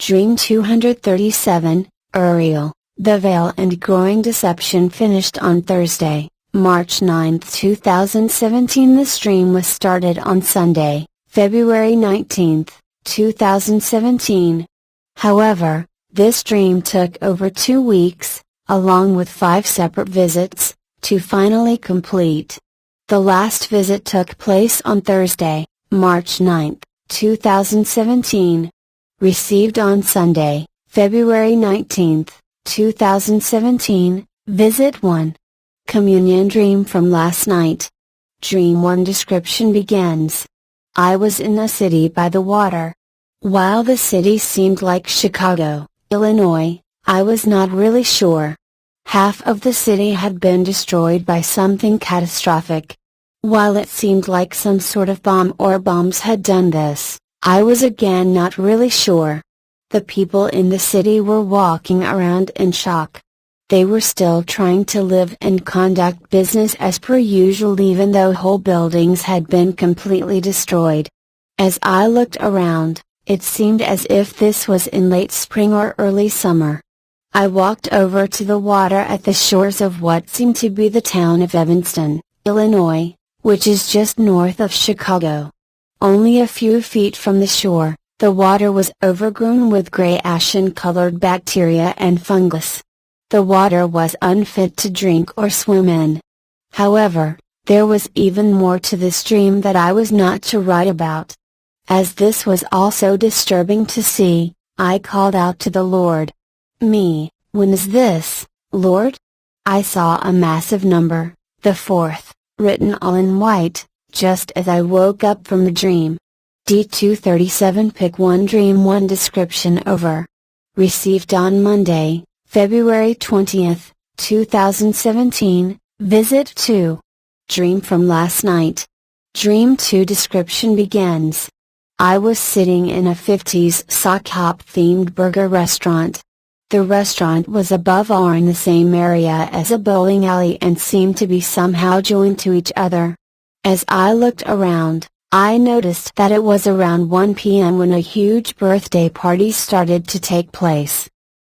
Dream 237, Uriel, the Veil and Growing Deception finished on Thursday, March 9, 2017. The stream was started on Sunday, February 19, 2017. However, this dream took over 2 weeks, along with 5 separate visits, to finally complete. The last visit took place on Thursday, March 9, 2017. Received on Sunday, February 19, 2017, Visit 1. Communion Dream from last night. Dream 1 description begins. I was in a city by the water. While the city seemed like Chicago, Illinois, I was not really sure. Half of the city had been destroyed by something catastrophic. While it seemed like some sort of bomb or bombs had done this, I was again not really sure. The people in the city were walking around in shock. They were still trying to live and conduct business as per usual even though whole buildings had been completely destroyed. As I looked around, it seemed as if this was in late spring or early summer. I walked over to the water at the shores of what seemed to be the town of Evanston, Illinois, which is just north of Chicago. Only a few feet from the shore, the water was overgrown with gray ashen-colored bacteria and fungus. The water was unfit to drink or swim in. However, there was even more to this dream that I was not to write about. As this was also disturbing to see, I called out to the Lord. When is this, Lord? I saw a massive number, the 4th, written all in white, just as I woke up from the dream. D237 Pick 1 Dream 1 Description over. Received on Monday, February 20, 2017, Visit 2. Dream from last night. Dream 2 description begins. I was sitting in a 50s sock hop themed burger restaurant. The restaurant was above or in the same area as a bowling alley and seemed to be somehow joined to each other. As I looked around, I noticed that it was around 1 p.m. when a huge birthday party started to take place.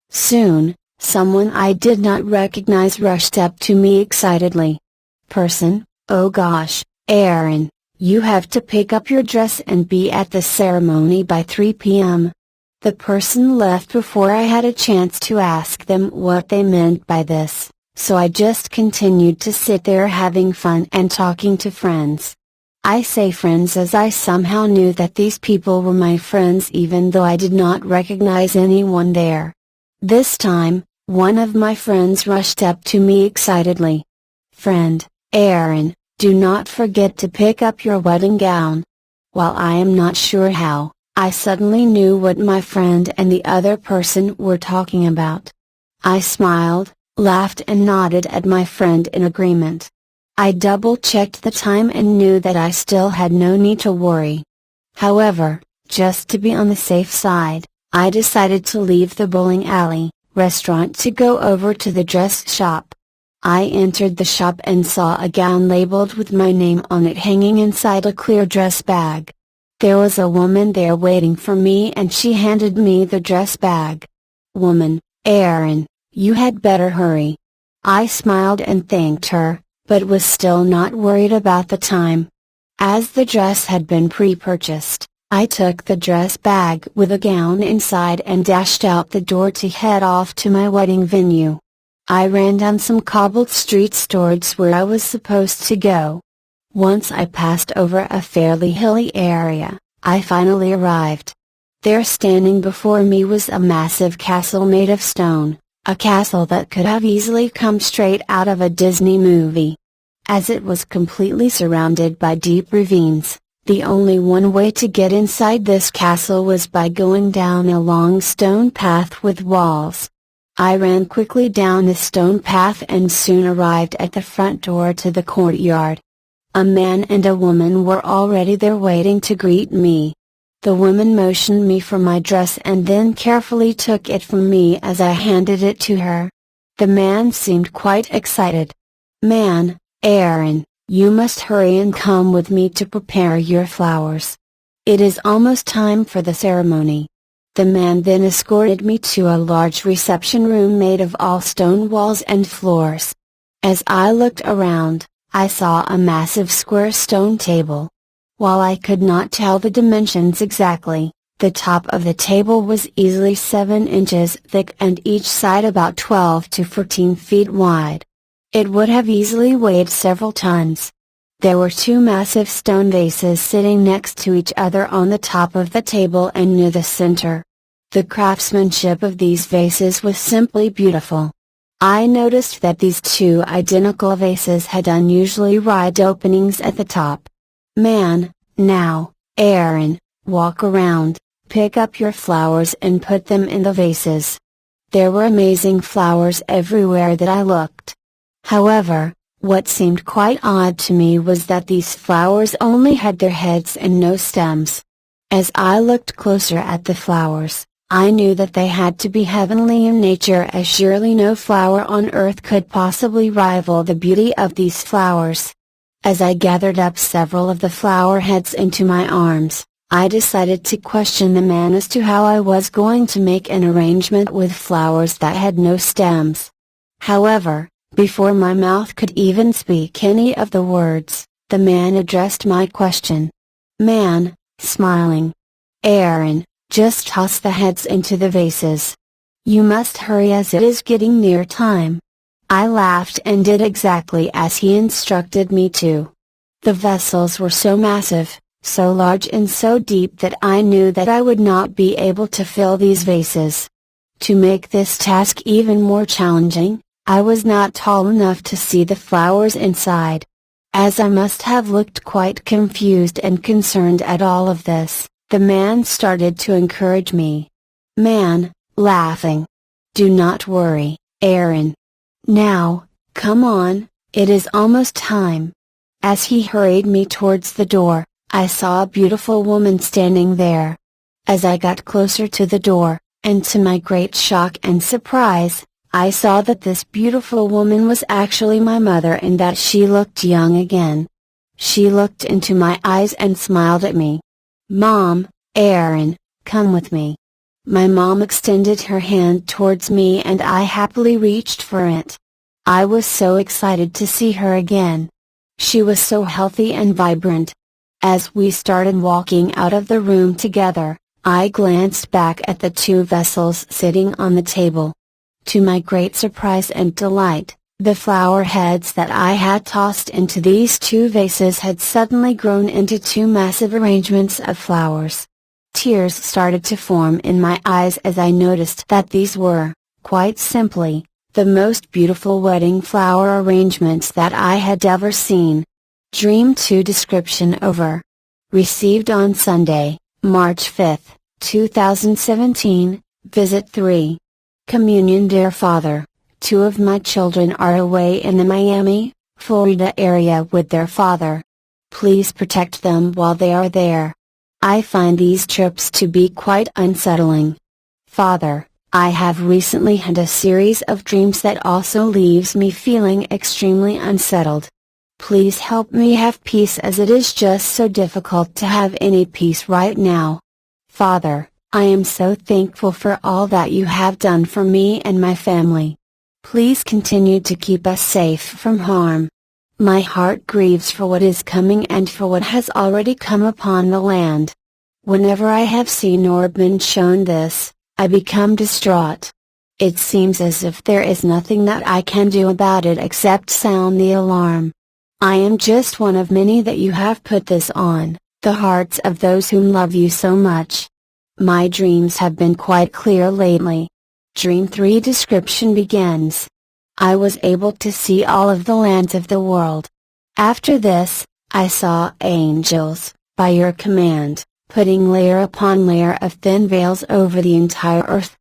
Soon, someone I did not recognize rushed up to me excitedly. Person, oh gosh, Erin, you have to pick up your dress and be at the ceremony by 3 p.m. The person left before I had a chance to ask them what they meant by this, so I just continued to sit there having fun and talking to friends. I say friends as I somehow knew that these people were my friends even though I did not recognize anyone there. This time, one of my friends rushed up to me excitedly. Friend, Erin, do not forget to pick up your wedding gown. While I am not sure how, I suddenly knew what my friend and the other person were talking about. I smiled, laughed and nodded at my friend in agreement. I double-checked the time and knew that I still had no need to worry. However, just to be on the safe side, I decided to leave the bowling alley, restaurant to go over to the dress shop. I entered the shop and saw a gown labeled with my name on it hanging inside a clear dress bag. There was a woman there waiting for me and she handed me the dress bag. Woman, Erin, you had better hurry. I smiled and thanked her, but was still not worried about the time. As the dress had been pre-purchased, I took the dress bag with a gown inside and dashed out the door to head off to my wedding venue. I ran down some cobbled streets towards where I was supposed to go. Once I passed over a fairly hilly area, I finally arrived. There standing before me was a massive castle made of stone, a castle that could have easily come straight out of a Disney movie. As it was completely surrounded by deep ravines, the only one way to get inside this castle was by going down a long stone path with walls. I ran quickly down the stone path and soon arrived at the front door to the courtyard. A man and a woman were already there waiting to greet me. The woman motioned me for my dress and then carefully took it from me as I handed it to her. The man seemed quite excited. Man, Erin, you must hurry and come with me to prepare your flowers. It is almost time for the ceremony. The man then escorted me to a large reception room made of all stone walls and floors. As I looked around, I saw a massive square stone table. While I could not tell the dimensions exactly, the top of the table was easily 7 inches thick and each side about 12 to 14 feet wide. It would have easily weighed several tons. There were 2 massive stone vases sitting next to each other on the top of the table and near the center. The craftsmanship of these vases was simply beautiful. I noticed that these 2 identical vases had unusually wide openings at the top. "Man, now, Erin, walk around, pick up your flowers and put them in the vases." There were amazing flowers everywhere that I looked. However, what seemed quite odd to me was that these flowers only had their heads and no stems. As I looked closer at the flowers, I knew that they had to be heavenly in nature, as surely no flower on earth could possibly rival the beauty of these flowers. As I gathered up several of the flower heads into my arms, I decided to question the man as to how I was going to make an arrangement with flowers that had no stems. However, before my mouth could even speak any of the words, the man addressed my question. "Man," smiling. "Erin, just toss the heads into the vases. You must hurry as it is getting near time." I laughed and did exactly as he instructed me to. The vessels were so massive, so large and so deep that I knew that I would not be able to fill these vases. To make this task even more challenging, I was not tall enough to see the flowers inside. As I must have looked quite confused and concerned at all of this, the man started to encourage me. "Man," laughing. "Do not worry, Erin. Now, come on, it is almost time." As he hurried me towards the door, I saw a beautiful woman standing there. As I got closer to the door, and to my great shock and surprise, I saw that this beautiful woman was actually my mother and that she looked young again. She looked into my eyes and smiled at me. "Mom, Erin, come with me." My mom extended her hand towards me and I happily reached for it. I was so excited to see her again. She was so healthy and vibrant. As we started walking out of the room together, I glanced back at the 2 vessels sitting on the table. To my great surprise and delight, the flower heads that I had tossed into these 2 vases had suddenly grown into 2 massive arrangements of flowers. Tears started to form in my eyes as I noticed that these were, quite simply, the most beautiful wedding flower arrangements that I had ever seen. Dream 2 description over. Received on Sunday, March 5, 2017, Visit 3. Communion. Dear Father, 2 of my children are away in the Miami, Florida area with their father. Please protect them while they are there. I find these trips to be quite unsettling. Father, I have recently had a series of dreams that also leaves me feeling extremely unsettled. Please help me have peace, as it is just so difficult to have any peace right now. Father, I am so thankful for all that you have done for me and my family. Please continue to keep us safe from harm. My heart grieves for what is coming and for what has already come upon the land. Whenever I have seen or been shown this, I become distraught. It seems as if there is nothing that I can do about it except sound the alarm. I am just one of many that you have put this on, the hearts of those whom love you so much. My dreams have been quite clear lately. Dream 3 description begins. I was able to see all of the lands of the world. After this, I saw angels, by your command, putting layer upon layer of thin veils over the entire earth.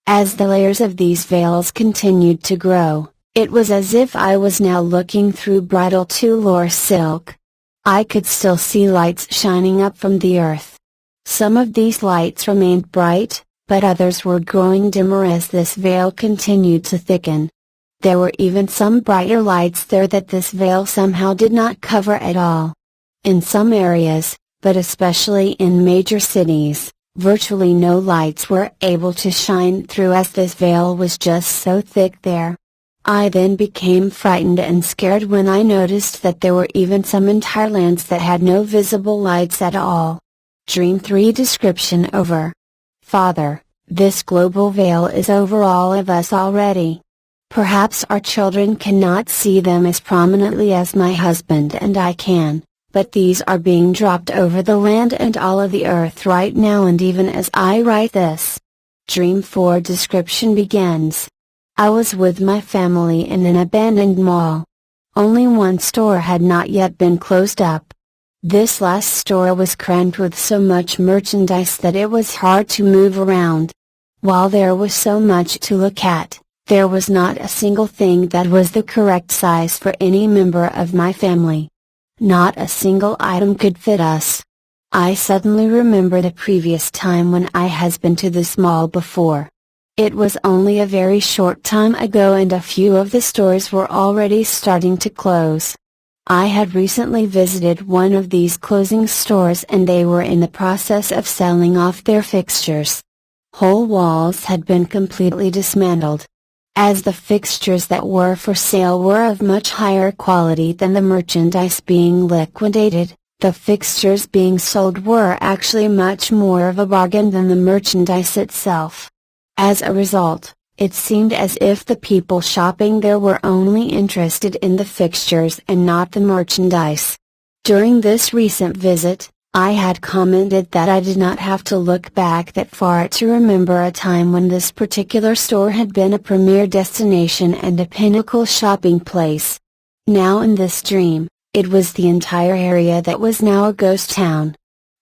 As the layers of these veils continued to grow, it was as if I was now looking through bridal tulle silk. I could still see lights shining up from the earth. Some of these lights remained bright, but others were growing dimmer as this veil continued to thicken. There were even some brighter lights there that this veil somehow did not cover at all. In some areas, but especially in major cities, Virtually no lights were able to shine through as this veil was just so thick there. I then became frightened and scared when I noticed that there were even some entire lands that had no visible lights at all. Dream 3 description over. Father, this global veil is over all of us already. Perhaps our children cannot see them as prominently as my husband and I can, but these are being dropped over the land and all of the earth right now and even as I write this. Dream 4 description begins. I was with my family in an abandoned mall. Only one store had not yet been closed up. This last store was crammed with so much merchandise that it was hard to move around. While there was so much to look at, there was not a single thing that was the correct size for any member of my family. Not a single item could fit us. I suddenly remember the previous time when I has been to this mall before. It was only a very short time ago and a few of the stores were already starting to close. I had recently visited one of these closing stores and they were in the process of selling off their fixtures. Whole walls had been completely dismantled. As the fixtures that were for sale were of much higher quality than the merchandise being liquidated, the fixtures being sold were actually much more of a bargain than the merchandise itself. As a result, it seemed as if the people shopping there were only interested in the fixtures and not the merchandise. During this recent visit, I had commented that I did not have to look back that far to remember a time when this particular store had been a premier destination and a pinnacle shopping place. Now in this dream, it was the entire area that was now a ghost town.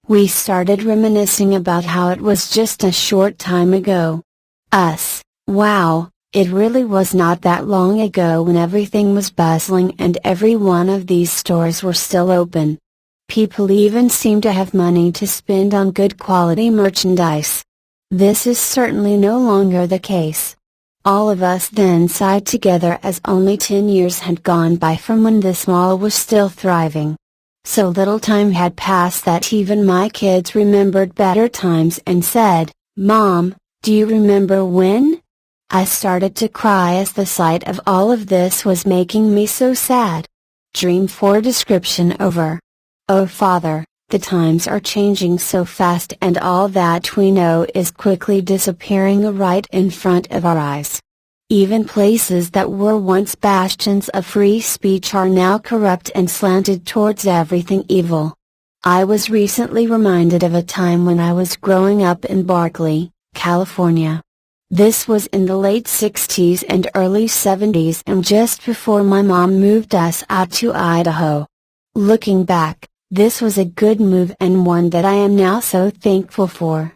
We started reminiscing about how it was just a short time ago. Wow, it really was not that long ago when everything was bustling and every one of these stores were still open. People even seem to have money to spend on good quality merchandise. This is certainly no longer the case. All of us then sighed together as only 10 years had gone by from when this mall was still thriving. So little time had passed that even my kids remembered better times and said, "Mom, do you remember when?" I started to cry as the sight of all of this was making me so sad. Dream 4 description over. Oh Father, the times are changing so fast and all that we know is quickly disappearing right in front of our eyes. Even places that were once bastions of free speech are now corrupt and slanted towards everything evil. I was recently reminded of a time when I was growing up in Berkeley, California. This was in the late 60s and early 70s and just before my mom moved us out to Idaho. Looking back, this was a good move and one that I am now so thankful for.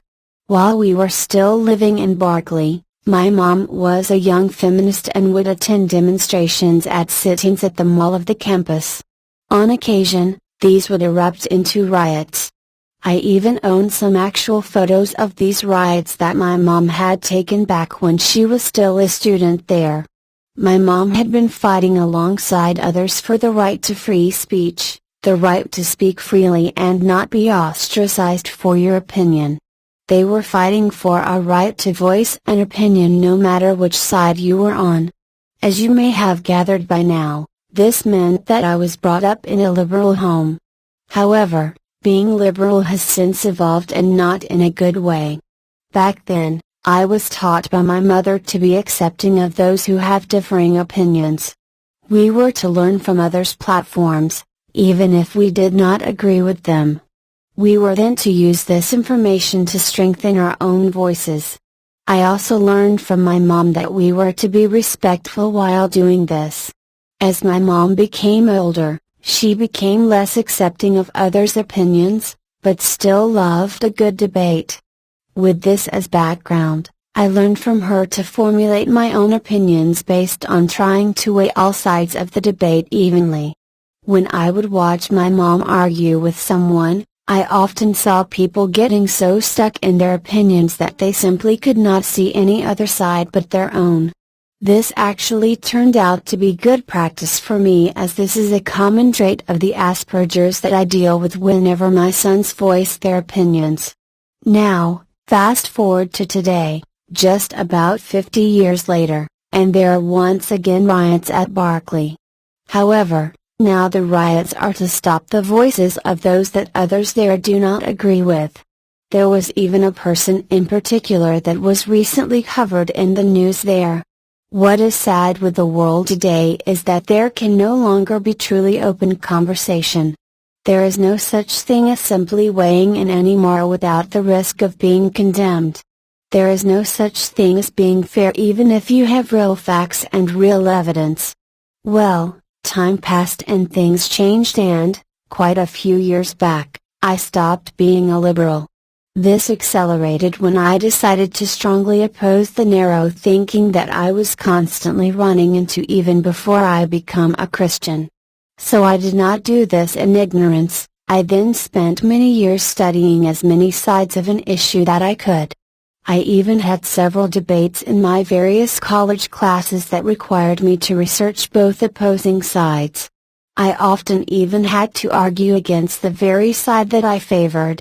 While we were still living in Berkeley, my mom was a young feminist and would attend demonstrations at sit-ins at the mall of the campus. On occasion, these would erupt into riots. I even own some actual photos of these riots that my mom had taken back when she was still a student there. My mom had been fighting alongside others for the right to free speech, the right to speak freely and not be ostracized for your opinion. They were fighting for our right to voice an opinion no matter which side you were on. As you may have gathered by now, this meant that I was brought up in a liberal home. However, being liberal has since evolved and not in a good way. Back then, I was taught by my mother to be accepting of those who have differing opinions. We were to learn from others' platforms, even if we did not agree with them. We were then to use this information to strengthen our own voices. I also learned from my mom that we were to be respectful while doing this. As my mom became older, she became less accepting of others' opinions, but still loved a good debate. With this as background, I learned from her to formulate my own opinions based on trying to weigh all sides of the debate evenly. When I would watch my mom argue with someone, I often saw people getting so stuck in their opinions that they simply could not see any other side but their own. This actually turned out to be good practice for me as this is a common trait of the Asperger's that I deal with whenever my sons voice their opinions. Now, Fast forward to today, just about 50 years later, and there are once again riots at Berkeley. However, now the riots are to stop the voices of those that others there do not agree with. There was even a person in particular that was recently covered in the news there. What is sad with the world today is that there can no longer be truly open conversation. There is no such thing as simply weighing in anymore without the risk of being condemned. There is no such thing as being fair even if you have real facts and real evidence. Well, time passed and things changed and, quite a few years back, I stopped being a liberal. This accelerated when I decided to strongly oppose the narrow thinking that I was constantly running into even before I became a Christian. So I did not do this in ignorance. I then spent many years studying as many sides of an issue that I could. I even had several debates in my various college classes that required me to research both opposing sides. I often even had to argue against the very side that I favored.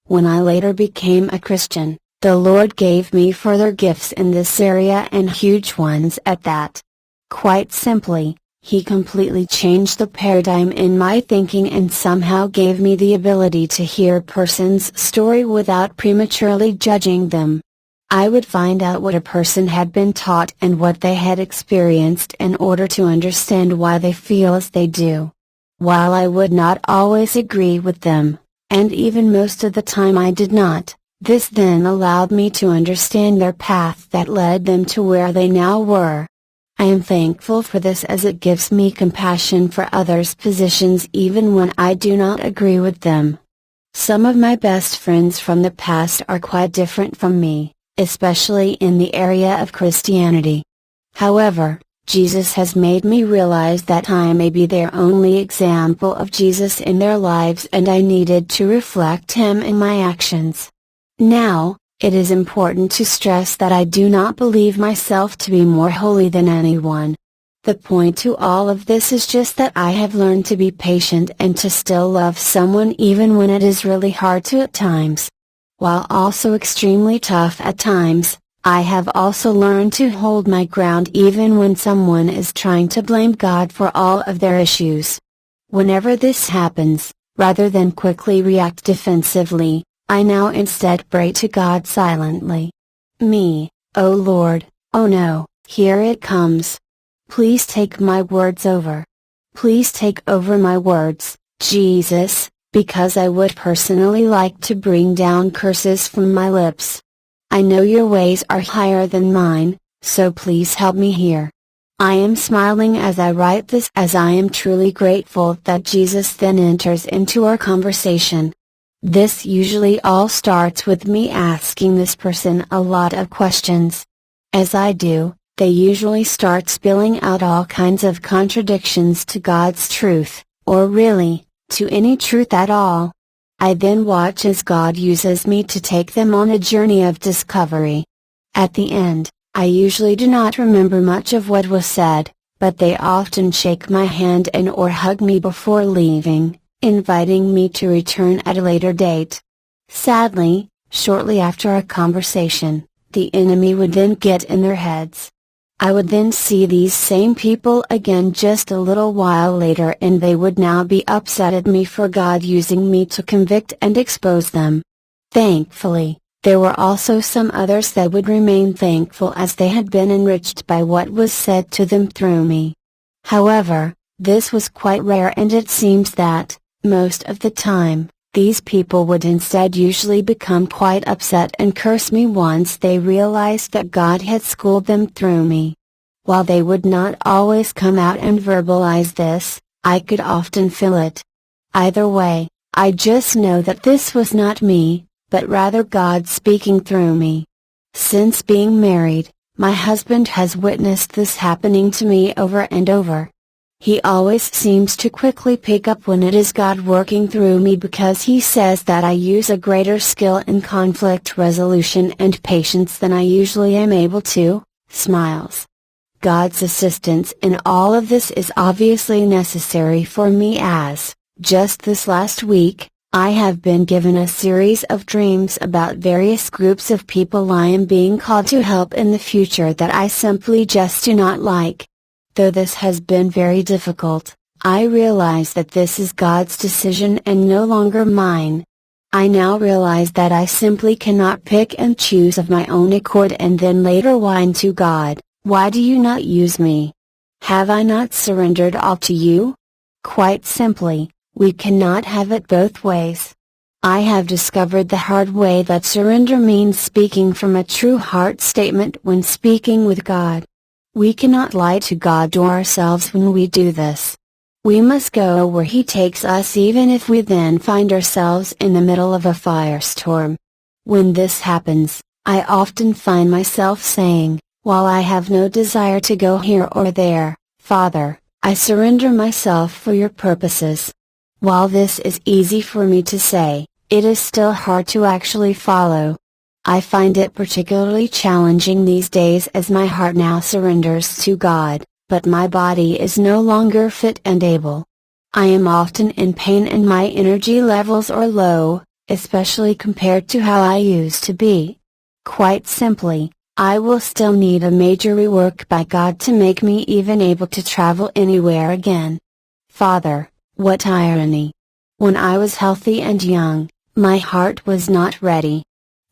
When I later became a Christian, the Lord gave me further gifts in this area and huge ones at that. Quite simply, He completely changed the paradigm in my thinking and somehow gave me the ability to hear a person's story without prematurely judging them. I would find out what a person had been taught and what they had experienced in order to understand why they feel as they do. While I would not always agree with them, and even most of the time I did not, this then allowed me to understand their path that led them to where they now were. I am thankful for this as it gives me compassion for others' positions even when I do not agree with them. Some of my best friends from the past are quite different from me, especially in the area of Christianity. However, Jesus has made me realize that I may be their only example of Jesus in their lives and I needed to reflect Him in my actions. Now, it is important to stress that I do not believe myself to be more holy than anyone. The point to all of this is just that I have learned to be patient and to still love someone even when it is really hard to at times. While also extremely tough at times, I have also learned to hold my ground even when someone is trying to blame God for all of their issues. Whenever this happens, rather than quickly react defensively, I now instead pray to God silently. Me, oh Lord, oh no, here it comes. Please take my words over. Please take over my words, Jesus, because I would personally like to bring down curses from my lips. I know your ways are higher than mine, so please help me here. I am smiling as I write this as I am truly grateful that Jesus then enters into our conversation. This usually all starts with me asking this person a lot of questions. As I do, they usually start spilling out all kinds of contradictions to God's truth, or really, to any truth at all. I then watch as God uses me to take them on a journey of discovery. At the end, I usually do not remember much of what was said, but they often shake my hand and or hug me before leaving, inviting me to return at a later date. Sadly, shortly after our conversation, the enemy would then get in their heads. I would then see these same people again just a little while later and they would now be upset at me for God using me to convict and expose them. Thankfully, there were also some others that would remain thankful as they had been enriched by what was said to them through me. However, this was quite rare and it seems that, most of the time, these people would instead usually become quite upset and curse me once they realized that God had schooled them through me. While they would not always come out and verbalize this, I could often feel it. Either way, I just know that this was not me, but rather God speaking through me. Since being married, my husband has witnessed this happening to me over and over. He always seems to quickly pick up when it is God working through me because he says that I use a greater skill in conflict resolution and patience than I usually am able to, smiles. God's assistance in all of this is obviously necessary for me as, just this last week, I have been given a series of dreams about various groups of people I am being called to help in the future that I simply just do not like. Though this has been very difficult, I realize that this is God's decision and no longer mine. I now realize that I simply cannot pick and choose of my own accord and then later whine to God, "Why do you not use me? Have I not surrendered all to you?" Quite simply, we cannot have it both ways. I have discovered the hard way that surrender means speaking from a true heart statement when speaking with God. We cannot lie to God or ourselves when we do this. We must go where He takes us even if we then find ourselves in the middle of a firestorm. When this happens, I often find myself saying, while I have no desire to go here or there, "Father, I surrender myself for your purposes." While this is easy for me to say, it is still hard to actually follow. I find it particularly challenging these days as my heart now surrenders to God, but my body is no longer fit and able. I am often in pain and my energy levels are low, especially compared to how I used to be. Quite simply, I will still need a major rework by God to make me even able to travel anywhere again. Father, what irony! When I was healthy and young, my heart was not ready.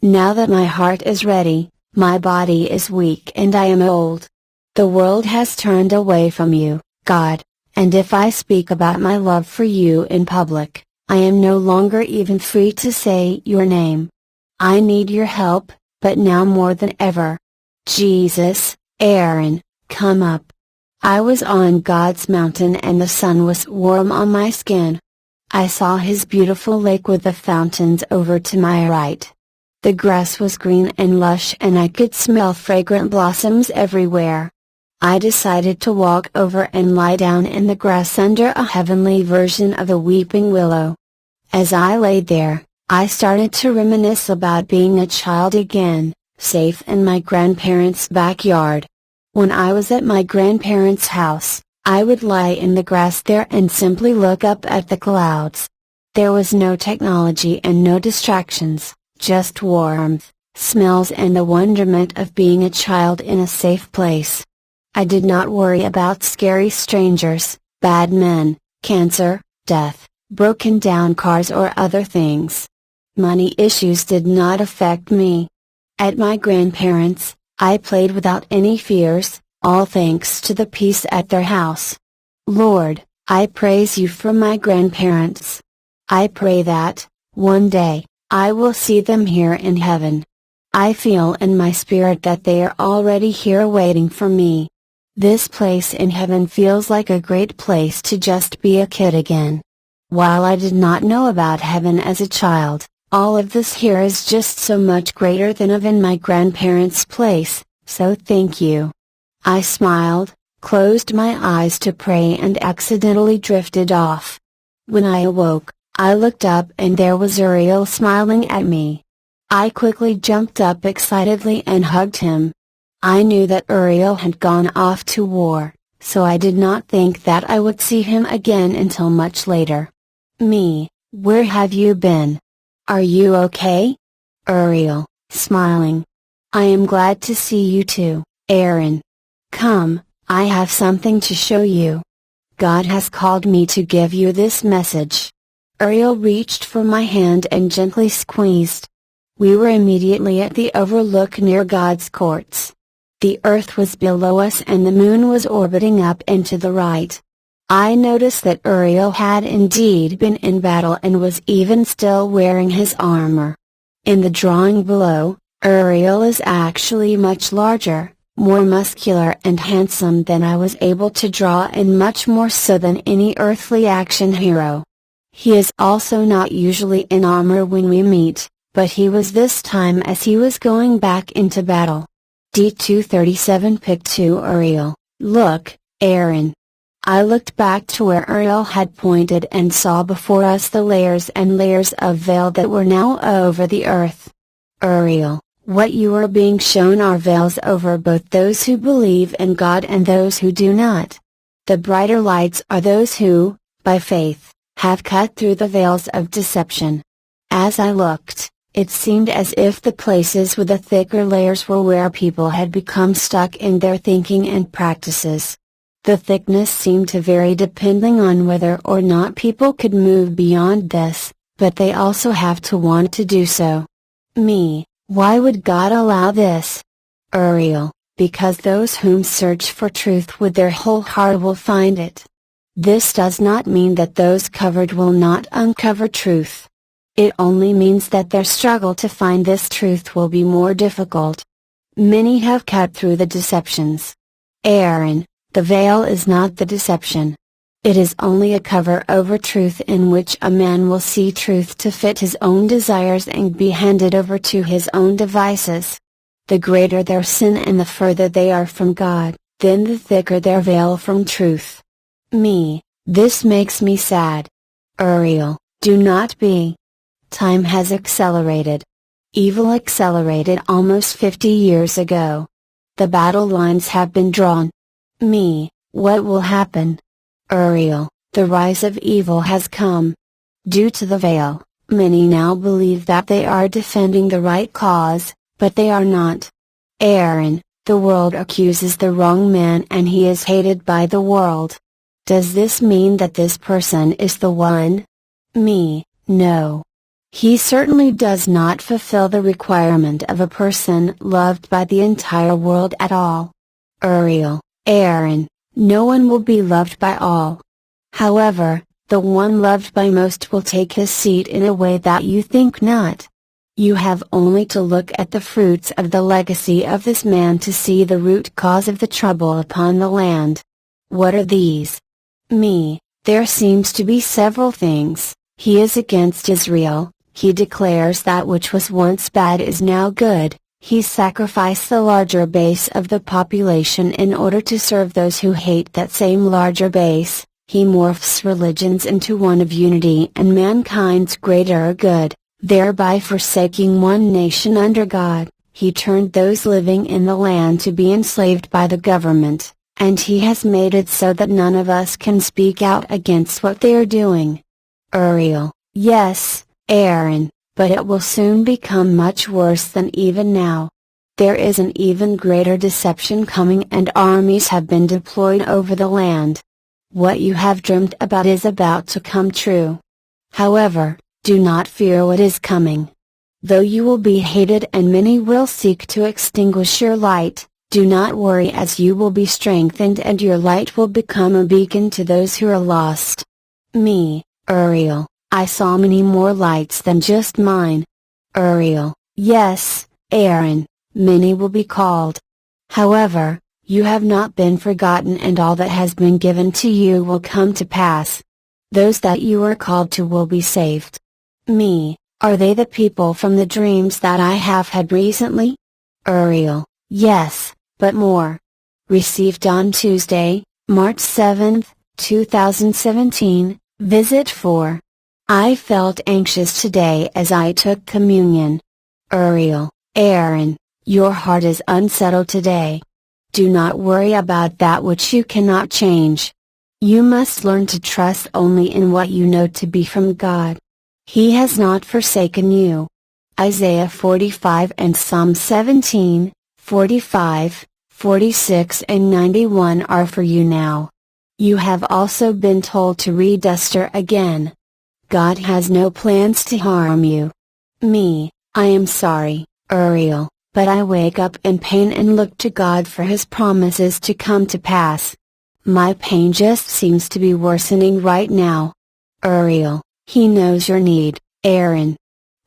Now that my heart is ready, my body is weak and I am old. The world has turned away from you, God, and if I speak about my love for you in public, I am no longer even free to say your name. I need your help, but now more than ever. Jesus, Erin, come up. I was on God's mountain and the sun was warm on my skin. I saw His beautiful lake with the fountains over to my right. The grass was green and lush and I could smell fragrant blossoms everywhere. I decided to walk over and lie down in the grass under a heavenly version of a weeping willow. As I lay there, I started to reminisce about being a child again, safe in my grandparents' backyard. When I was at my grandparents' house, I would lie in the grass there and simply look up at the clouds. There was no technology and no distractions, just warmth, smells and the wonderment of being a child in a safe place. I did not worry about scary strangers, bad men, cancer, death, broken down cars or other things. Money issues did not affect me. At my grandparents', I played without any fears, all thanks to the peace at their house. Lord, I praise you for my grandparents. I pray that, one day, I will see them here in heaven. I feel in my spirit that they are already here waiting for me. This place in heaven feels like a great place to just be a kid again. While I did not know about heaven as a child, all of this here is just so much greater than of in my grandparents' place, so thank you. I smiled, closed my eyes to pray and accidentally drifted off. When I awoke, I looked up and there was Uriel smiling at me. I quickly jumped up excitedly and hugged him. I knew that Uriel had gone off to war, so I did not think that I would see him again until much later. Me, where have you been? Are you okay? Uriel, smiling. I am glad to see you too, Erin. Come, I have something to show you. God has called me to give you this message. Uriel reached for my hand and gently squeezed. We were immediately at the overlook near God's courts. The earth was below us and the moon was orbiting up and to the right. I noticed that Uriel had indeed been in battle and was even still wearing his armor. In the drawing below, Uriel is actually much larger, more muscular and handsome than I was able to draw and much more so than any earthly action hero. He is also not usually in armor when we meet, but he was this time as he was going back into battle. D237 Pic 2 Uriel, look, Erin. I looked back to where Uriel had pointed and saw before us the layers and layers of veil that were now over the earth. Uriel, what you are being shown are veils over both those who believe in God and those who do not. The brighter lights are those who, by faith, have cut through the veils of deception. As I looked, it seemed as if the places with the thicker layers were where people had become stuck in their thinking and practices. The thickness seemed to vary depending on whether or not people could move beyond this, but they also have to want to do so. Me, why would God allow this? Uriel, because those whom search for truth with their whole heart will find it. This does not mean that those covered will not uncover truth. It only means that their struggle to find this truth will be more difficult. Many have cut through the deceptions. Erin, the veil is not the deception. It is only a cover over truth in which a man will see truth to fit his own desires and be handed over to his own devices. The greater their sin and the further they are from God, then the thicker their veil from truth. Me, this makes me sad. Uriel, do not be. Time has accelerated. Evil accelerated almost 50 years ago. The battle lines have been drawn. Me, what will happen? Uriel, the rise of evil has come. Due to the veil, many now believe that they are defending the right cause, but they are not. Erin, the world accuses the wrong man and he is hated by the world. Does this mean that this person is the one? Me, no. He certainly does not fulfill the requirement of a person loved by the entire world at all. Uriel, Erin, no one will be loved by all. However, the one loved by most will take his seat in a way that you think not. You have only to look at the fruits of the legacy of this man to see the root cause of the trouble upon the land. What are these? Me, there seems to be several things. He is against Israel. He declares that which was once bad is now good. He sacrificed the larger base of the population in order to serve those who hate that same larger base. He morphs religions into one of unity and mankind's greater good, thereby forsaking one nation under God. He turned those living in the land to be enslaved by the government, and he has made it so that none of us can speak out against what they are doing. Uriel, yes, Erin, but it will soon become much worse than even now. There is an even greater deception coming and armies have been deployed over the land. What you have dreamed about is about to come true. However, do not fear what is coming. Though you will be hated and many will seek to extinguish your light, do not worry as you will be strengthened and your light will become a beacon to those who are lost. Me, Uriel, I saw many more lights than just mine. Uriel, yes, Erin, many will be called. However, you have not been forgotten and all that has been given to you will come to pass. Those that you are called to will be saved. Me, are they the people from the dreams that I have had recently? Uriel, yes, but more. Received on Tuesday, March 7, 2017, Visit 4. I felt anxious today as I took communion. Uriel, Erin, your heart is unsettled today. Do not worry about that which you cannot change. You must learn to trust only in what you know to be from God. He has not forsaken you. Isaiah 45 and Psalm 17, 45, 46 and 91 are for you now. You have also been told to read Esther again. God has no plans to harm you. Me, I am sorry, Uriel, but I wake up in pain and look to God for His promises to come to pass. My pain just seems to be worsening right now. Uriel, He knows your need, Erin.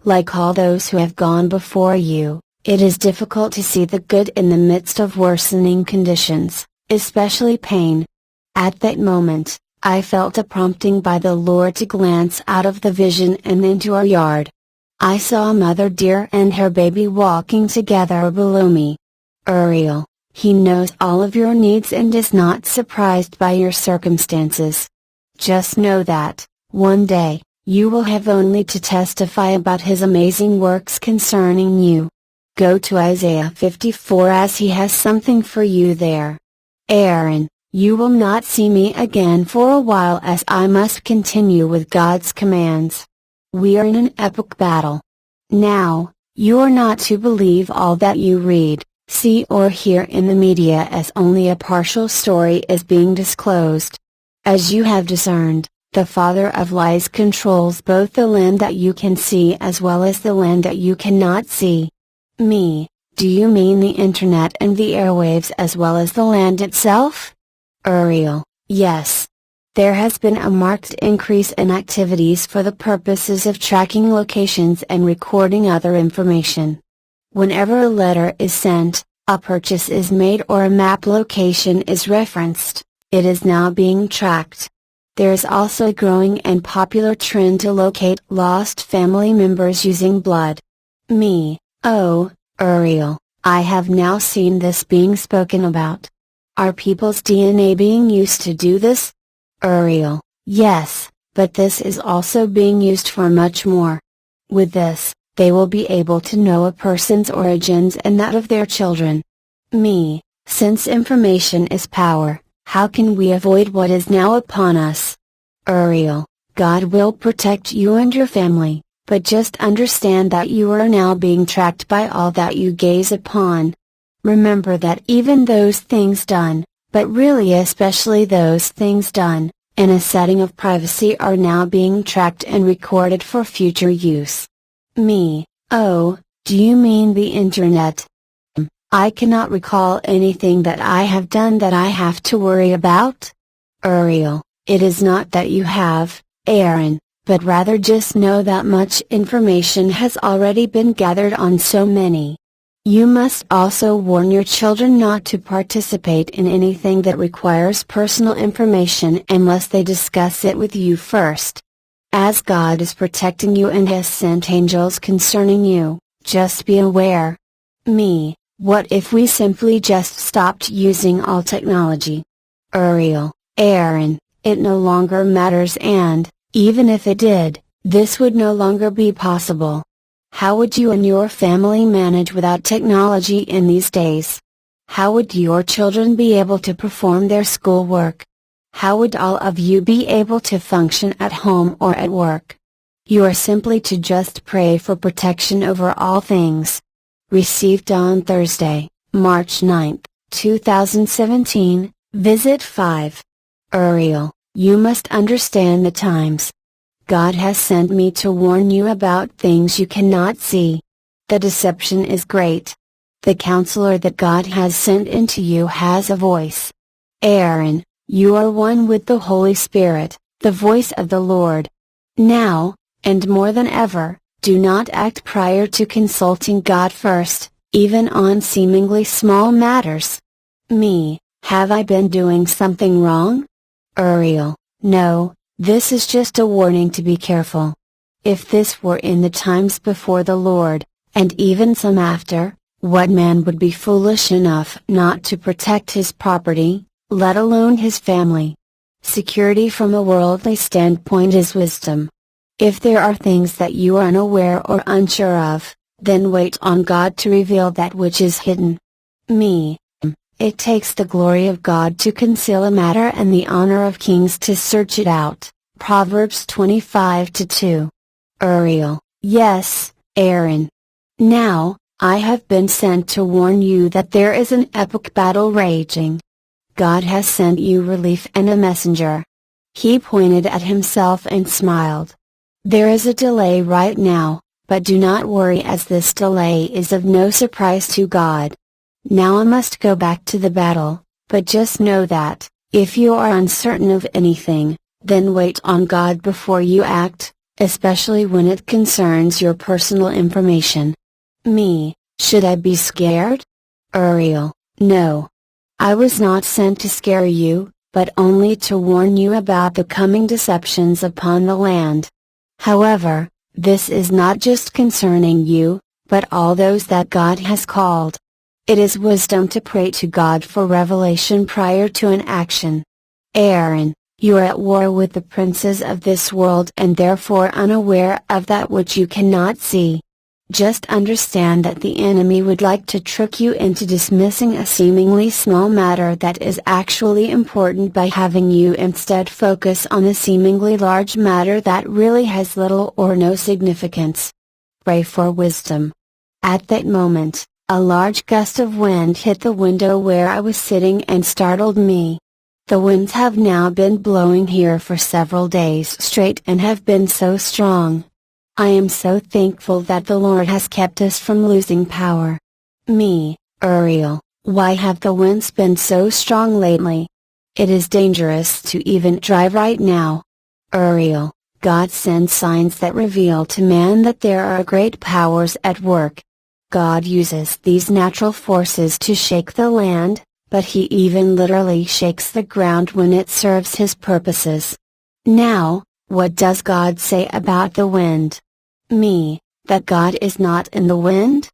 Like all those who have gone before you, it is difficult to see the good in the midst of worsening conditions, especially pain. At that moment, I felt a prompting by the Lord to glance out of the vision and into our yard. I saw a mother deer and her baby walking together below me. Uriel, He knows all of your needs and is not surprised by your circumstances. Just know that, one day, you will have only to testify about His amazing works concerning you. Go to Isaiah 54 as He has something for you there. Erin, You will not see me again for a while as I must continue with God's commands. We are in an epic battle. Now, you are not to believe all that you read, see or hear in the media as only a partial story is being disclosed. As you have discerned, the father of lies controls both the land that you can see as well as the land that you cannot see. Me, do you mean the internet and the airwaves as well as the land itself? Uriel, yes. There has been a marked increase in activities for the purposes of tracking locations and recording other information. Whenever a letter is sent, a purchase is made or a map location is referenced, it is now being tracked. There is also a growing and popular trend to locate lost family members using blood. Me, oh, Uriel, I have now seen this being spoken about. Are people's DNA being used to do this? Uriel, yes, but this is also being used for much more. With this, they will be able to know a person's origins and that of their children. Me, since information is power, how can we avoid what is now upon us? Uriel, God will protect you and your family, but just understand that you are now being tracked by all that you gaze upon. Remember that even those things done, but really especially those things done, in a setting of privacy are now being tracked and recorded for future use. Me, oh, do you mean the internet? I cannot recall anything that I have done that I have to worry about. Uriel, it is not that you have, Erin, but rather just know that much information has already been gathered on so many. You must also warn your children not to participate in anything that requires personal information unless they discuss it with you first. As God is protecting you and has sent angels concerning you, just be aware. Me, what if we simply just stopped using all technology? Uriel, Erin, it no longer matters and, even if it did, this would no longer be possible. How would you and your family manage without technology in these days? How would your children be able to perform their schoolwork? How would all of you be able to function at home or at work? You are simply to just pray for protection over all things. Received on Thursday, March 9, 2017, Visit 5. Uriel, you must understand the times. God has sent me to warn you about things you cannot see. The deception is great. The counselor that God has sent into you has a voice. Erin, you are one with the Holy Spirit, the voice of the Lord. Now, and more than ever, do not act prior to consulting God first, even on seemingly small matters. Me, have I been doing something wrong? Uriel, no. This is just a warning to be careful. If this were in the times before the Lord, and even some after, what man would be foolish enough not to protect his property, let alone his family? Security from a worldly standpoint is wisdom. If there are things that you are unaware or unsure of, then wait on God to reveal that which is hidden. Me. It takes the glory of God to conceal a matter and the honor of kings to search it out. Proverbs 25:2. Uriel, yes, Erin. Now, I have been sent to warn you that there is an epic battle raging. God has sent you relief and a messenger. He pointed at himself and smiled. There is a delay right now, but do not worry as this delay is of no surprise to God. Now I must go back to the battle, but just know that, if you are uncertain of anything, then wait on God before you act, especially when it concerns your personal information. Me, should I be scared? Uriel, no. I was not sent to scare you, but only to warn you about the coming deceptions upon the land. However, this is not just concerning you, but all those that God has called. It is wisdom to pray to God for revelation prior to an action. Erin, you are at war with the princes of this world and therefore unaware of that which you cannot see. Just understand that the enemy would like to trick you into dismissing a seemingly small matter that is actually important by having you instead focus on a seemingly large matter that really has little or no significance. Pray for wisdom. At that moment, a large gust of wind hit the window where I was sitting and startled me. The winds have now been blowing here for several days straight and have been so strong. I am so thankful that the Lord has kept us from losing power. Me, Uriel, why have the winds been so strong lately? It is dangerous to even drive right now. Uriel, God sends signs that reveal to man that there are great powers at work. God uses these natural forces to shake the land, but He even literally shakes the ground when it serves His purposes. Now, what does God say about the wind? Me, that God is not in the wind?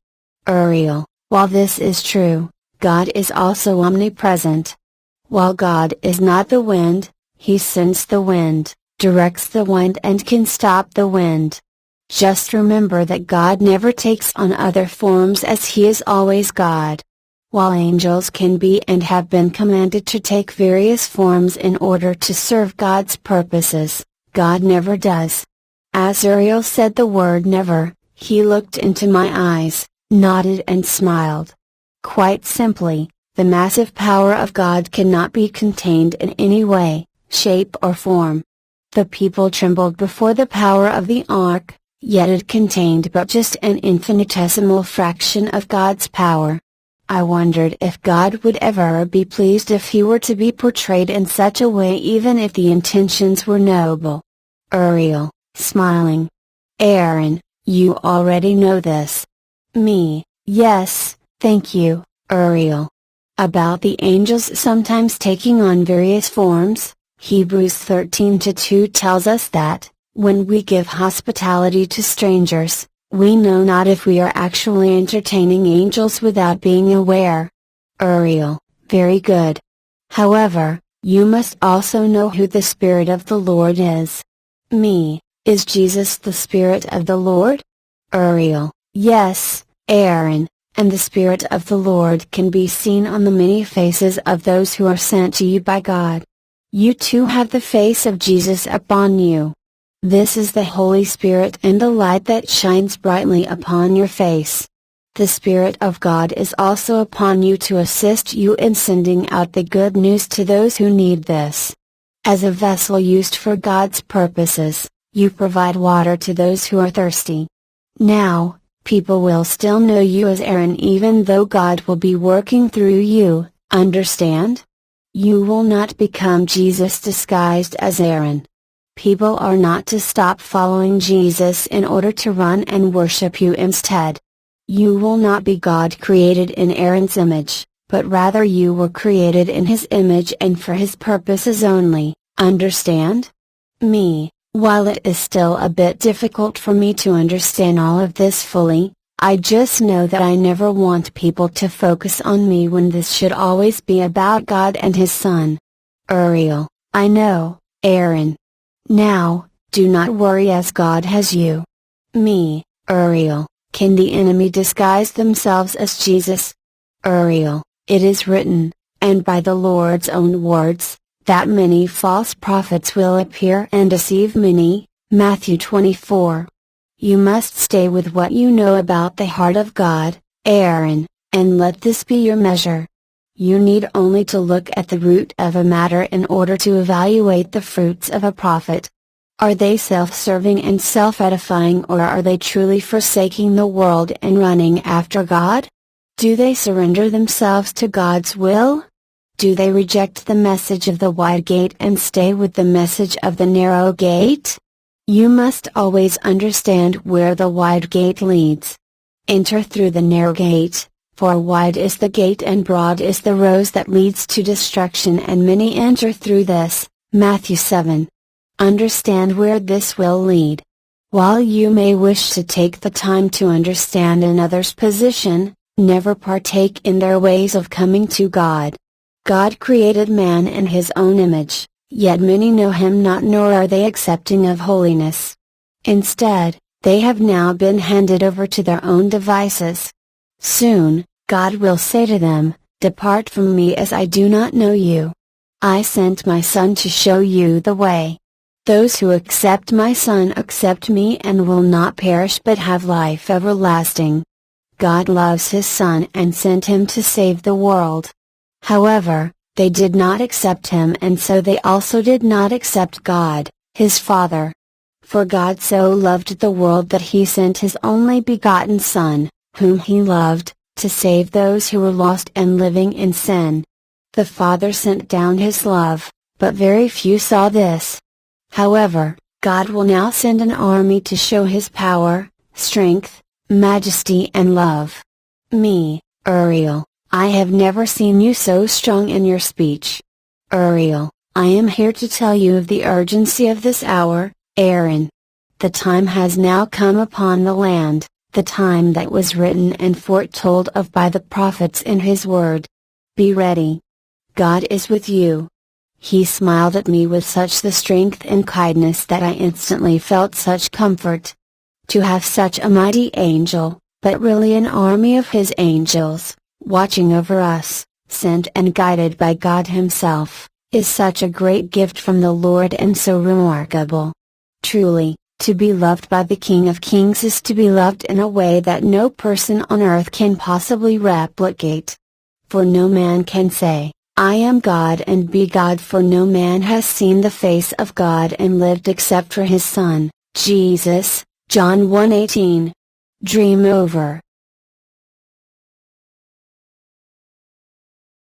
Uriel, while this is true, God is also omnipresent. While God is not the wind, He sends the wind, directs the wind and can stop the wind. Just remember that God never takes on other forms as He is always God. While angels can be and have been commanded to take various forms in order to serve God's purposes, God never does. As Uriel said the word never, he looked into my eyes, nodded and smiled. Quite simply, the massive power of God cannot be contained in any way, shape or form. The people trembled before the power of the ark, yet it contained but just an infinitesimal fraction of God's power. I wondered if God would ever be pleased if He were to be portrayed in such a way even if the intentions were noble. Uriel, smiling. Erin, you already know this. Me, yes, thank you, Uriel. About the angels sometimes taking on various forms, Hebrews 13:2 tells us that, when we give hospitality to strangers, we know not if we are actually entertaining angels without being aware. Uriel, very good. However, you must also know who the Spirit of the Lord is. Me, is Jesus the Spirit of the Lord? Uriel, yes, Erin, and the Spirit of the Lord can be seen on the many faces of those who are sent to you by God. You too have the face of Jesus upon you. This is the Holy Spirit and the light that shines brightly upon your face. The Spirit of God is also upon you to assist you in sending out the good news to those who need this. As a vessel used for God's purposes, you provide water to those who are thirsty. Now, people will still know you as Erin even though God will be working through you, understand? You will not become Jesus disguised as Erin. People are not to stop following Jesus in order to run and worship you instead. You will not be God created in Erin's image, but rather you were created in His image and for His purposes only, understand? Me, while it is still a bit difficult for me to understand all of this fully, I just know that I never want people to focus on me when this should always be about God and His Son. Uriel, I know, Erin. Now, do not worry as God has you. Me, Uriel, can the enemy disguise themselves as Jesus? Uriel, it is written, and by the Lord's own words, that many false prophets will appear and deceive many, Matthew 24. You must stay with what you know about the heart of God, Erin, and let this be your measure. You need only to look at the root of a matter in order to evaluate the fruits of a prophet. Are they self-serving and self-edifying or are they truly forsaking the world and running after God? Do they surrender themselves to God's will? Do they reject the message of the wide gate and stay with the message of the narrow gate? You must always understand where the wide gate leads. Enter through the narrow gate, for wide is the gate and broad is the road that leads to destruction and many enter through this, Matthew 7. Understand where this will lead. While you may wish to take the time to understand another's position, never partake in their ways of coming to God. God created man in His own image, yet many know Him not nor are they accepting of holiness. Instead, They have now been handed over to their own devices. Soon, God will say to them, "Depart from me as I do not know you. I sent my Son to show you the way. Those who accept my Son accept me and will not perish but have life everlasting." God loves His Son and sent Him to save the world. However, they did not accept Him, and so they also did not accept God, His Father. For God so loved the world that He sent His only begotten Son, whom He loved, to save those who were lost and living in sin. The Father sent down His love, but very few saw this. However, God will now send an army to show His power, strength, majesty and love. Me, Uriel, I have never seen you so strong in your speech. Uriel, I am here to tell you of the urgency of this hour, Erin. The time has now come upon the land, the time that was written and foretold of by the prophets in His word. Be ready. God is with you. He smiled at me with such the strength and kindness that I instantly felt such comfort. To have such a mighty angel, but really an army of His angels, watching over us, sent and guided by God Himself, is such a great gift from the Lord and so remarkable. Truly, to be loved by the King of Kings is to be loved in a way that no person on earth can possibly replicate. For no man can say, "I am God," and be God, for no man has seen the face of God and lived except for His Son, Jesus, John 1:18. Dream over.